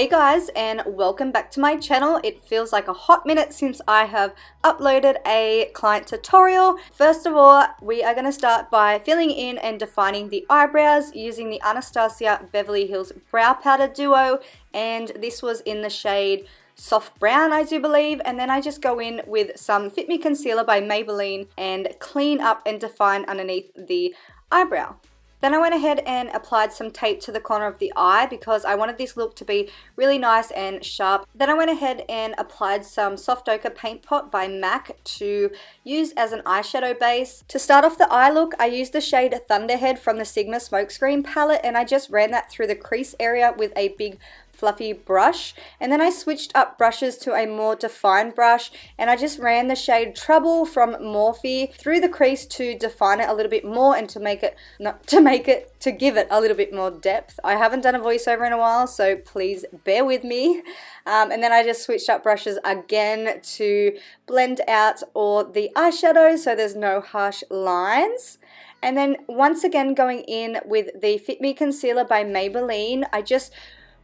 Hey guys, and welcome back to my channel. It feels like a hot minute since I have uploaded a client tutorial. First of all, we are going to start by filling in and defining the eyebrows using the Anastasia Beverly Hills Brow Powder Duo, and this was in the shade Soft Brown, I do believe. And then I just go in with some Fit Me Concealer by Maybelline and clean up and define underneath the eyebrow. Then I went ahead and applied some tape to the corner of the eye because I wanted this look to be really nice and sharp. Then I went ahead and applied some Soft Ochre Paint Pot by MAC to use as an eyeshadow base. To start off the eye look, I used the shade Thunderhead from the Sigma Smokescreen palette, and I just ran that through the crease area with a big fluffy brush. And then I switched up brushes to a more defined brush, and I just ran the shade Trouble from Morphe through the crease to define it a little bit more and to give it a little bit more depth. I haven't done a voiceover in a while, so please bear with me. And then I just switched up brushes again to blend out all the eyeshadow so there's no harsh lines. And then once again going in with the Fit Me Concealer by Maybelline, I just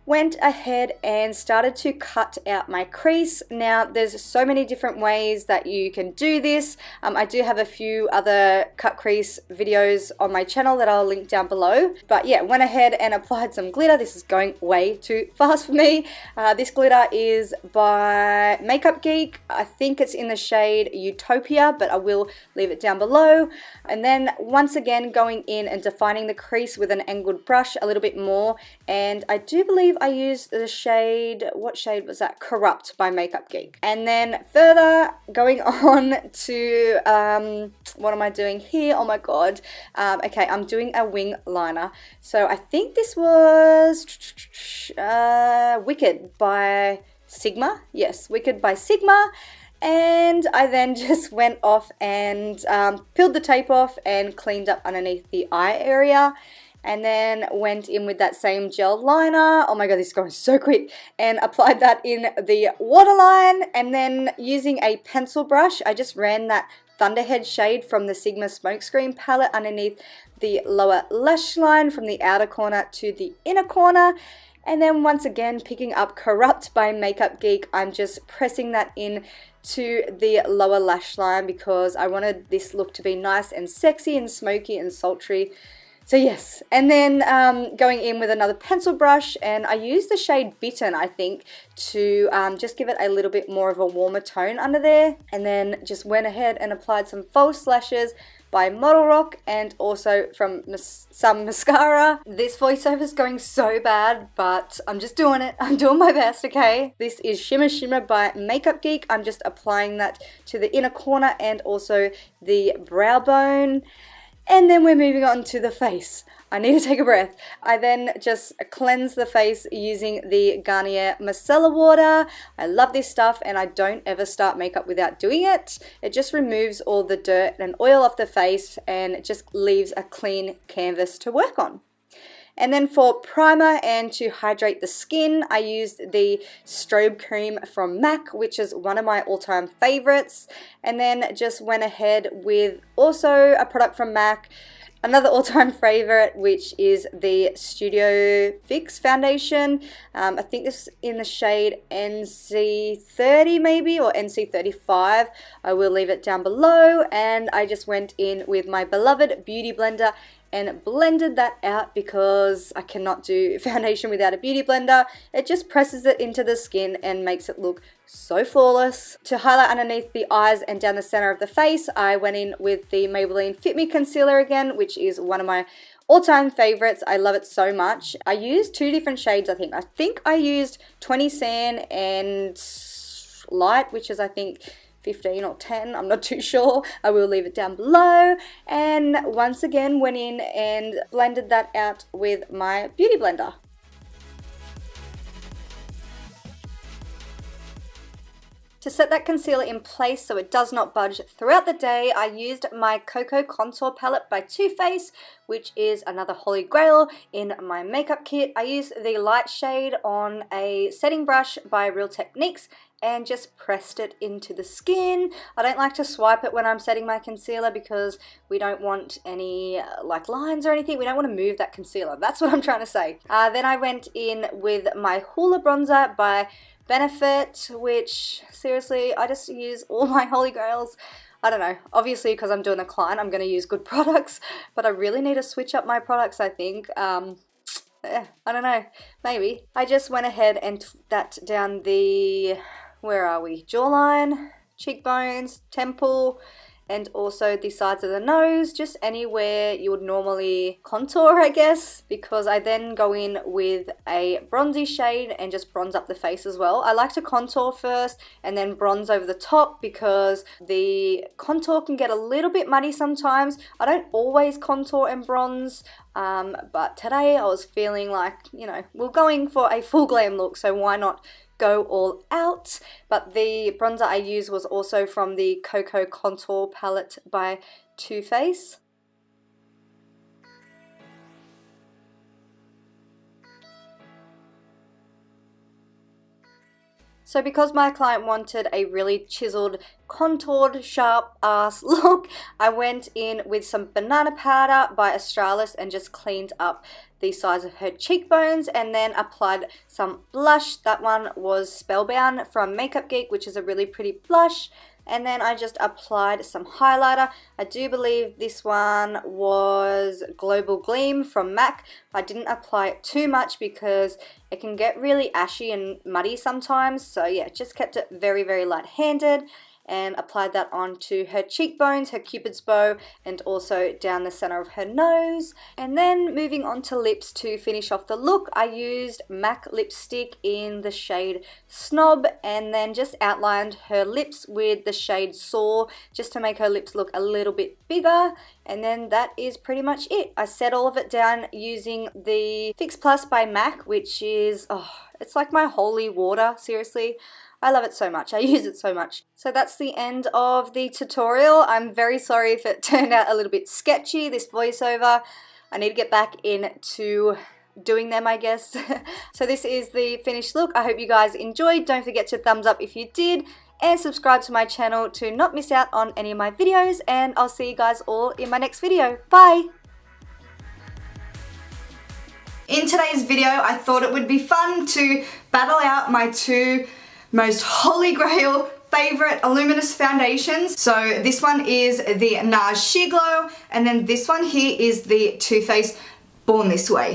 went ahead and started to cut out my crease. Now there's so many different ways that you can do this. I do have a few other cut crease videos on my channel that I'll link down below. But yeah, went ahead and applied some glitter. This is going way too fast for me. This glitter is by Makeup Geek. I think it's in the shade Utopia, but I will leave it down below. And then once again going in and defining the crease with an angled brush a little bit more. And I do believe I used the shade, what shade was that? Corrupt by Makeup Geek. And then further going on to, what am I doing here? Oh my god. Okay, I'm doing a wing liner. So I think this was Wicked by Sigma. Yes, Wicked by Sigma. And I then just went off and peeled the tape off and cleaned up underneath the eye area. And then went in with that same gel liner. Oh my god, this is going so quick. And applied that in the waterline. And then using a pencil brush, I just ran that Thunderhead shade from the Sigma Smokescreen palette underneath the lower lash line from the outer corner to the inner corner. And then once again, picking up Corrupt by Makeup Geek, I'm just pressing that in to the lower lash line because I wanted this look to be nice and sexy and smoky and sultry. So yes, and then going in with another pencil brush, and I used the shade Bitten, I think, to just give it a little bit more of a warmer tone under there. And then just went ahead and applied some false lashes by Model Rock and also from some mascara. This voiceover is going so bad, but I'm just doing it. I'm doing my best, okay? This is Shimmer Shimmer by Makeup Geek. I'm just applying that to the inner corner and also the brow bone. And then we're moving on to the face. I need to take a breath. I then just cleanse the face using the Garnier Micellar Water. I love this stuff and I don't ever start makeup without doing it. It just removes all the dirt and oil off the face and it just leaves a clean canvas to work on. And then for primer and to hydrate the skin, I used the Strobe Cream from MAC, which is one of my all-time favorites. And then just went ahead with also a product from MAC, another all-time favorite, which is the Studio Fix foundation. I think this is in the shade NC30 maybe, or NC35. I will leave it down below. And I just went in with my beloved Beauty Blender and blended that out because I cannot do foundation without a beauty blender. It just presses it into the skin and makes it look so flawless. To highlight underneath the eyes and down the center of the face, I went in with the Maybelline Fit Me Concealer again, which is one of my all-time favorites. I love it so much. I used two different shades, I think. I think I used 20 Sand and Light, which is I think 15 or 10, I'm not too sure. I will leave it down below. And once again went in and blended that out with my beauty blender. To set that concealer in place so it does not budge throughout the day, I used my Cocoa Contour Palette by Too Faced, which is another holy grail in my makeup kit. I used the light shade on a setting brush by Real Techniques and just pressed it into the skin. I don't like to swipe it when I'm setting my concealer because we don't want any like lines or anything. We don't want to move that concealer. That's what I'm trying to say. Then I went in with my Hoola bronzer by Benefit, which seriously, I just use all my holy grails. I don't know, obviously because I'm doing a client, I'm going to use good products, but I really need to switch up my products, I think. I don't know, maybe. I just went ahead and that down the, where are we, jawline, cheekbones, temple, and also the sides of the nose, just anywhere you would normally contour, I guess, because I then go in with a bronzy shade and just bronze up the face as well. I like to contour first and then bronze over the top because the contour can get a little bit muddy sometimes. I don't always contour and bronze, but today I was feeling like, you know, we're going for a full glam look, so why not go all out? But the bronzer I used was also from the Cocoa Contour Palette by Too Faced. So because my client wanted a really chiseled, contoured, sharp ass look, I went in with some banana powder by Australis and just cleaned up the size of her cheekbones and then applied some blush. That one was Spellbound from Makeup Geek, which is a really pretty blush. And then I just applied some highlighter. I do believe this one was Global Gleam from MAC. I didn't apply it too much because it can get really ashy and muddy sometimes. So yeah, just kept it very, very light-handed and applied that onto her cheekbones, her cupid's bow, and also down the center of her nose. And then moving on to lips to finish off the look, I used MAC lipstick in the shade Snob and then just outlined her lips with the shade Soar just to make her lips look a little bit bigger. And then that is pretty much it. I set all of it down using the Fix Plus by MAC, which is, oh, it's like my holy water, seriously. I love it so much. I use it so much. So that's the end of the tutorial. I'm very sorry if it turned out a little bit sketchy, this voiceover. I need to get back into doing them, I guess. So this is the finished look. I hope you guys enjoyed. Don't forget to thumbs up if you did and subscribe to my channel to not miss out on any of my videos, and I'll see you guys all in my next video. Bye! In today's video, I thought it would be fun to battle out my two most holy grail favorite luminous foundations. So this one is the NARS Sheer Glow, and then this one here is the Too Faced Born This Way.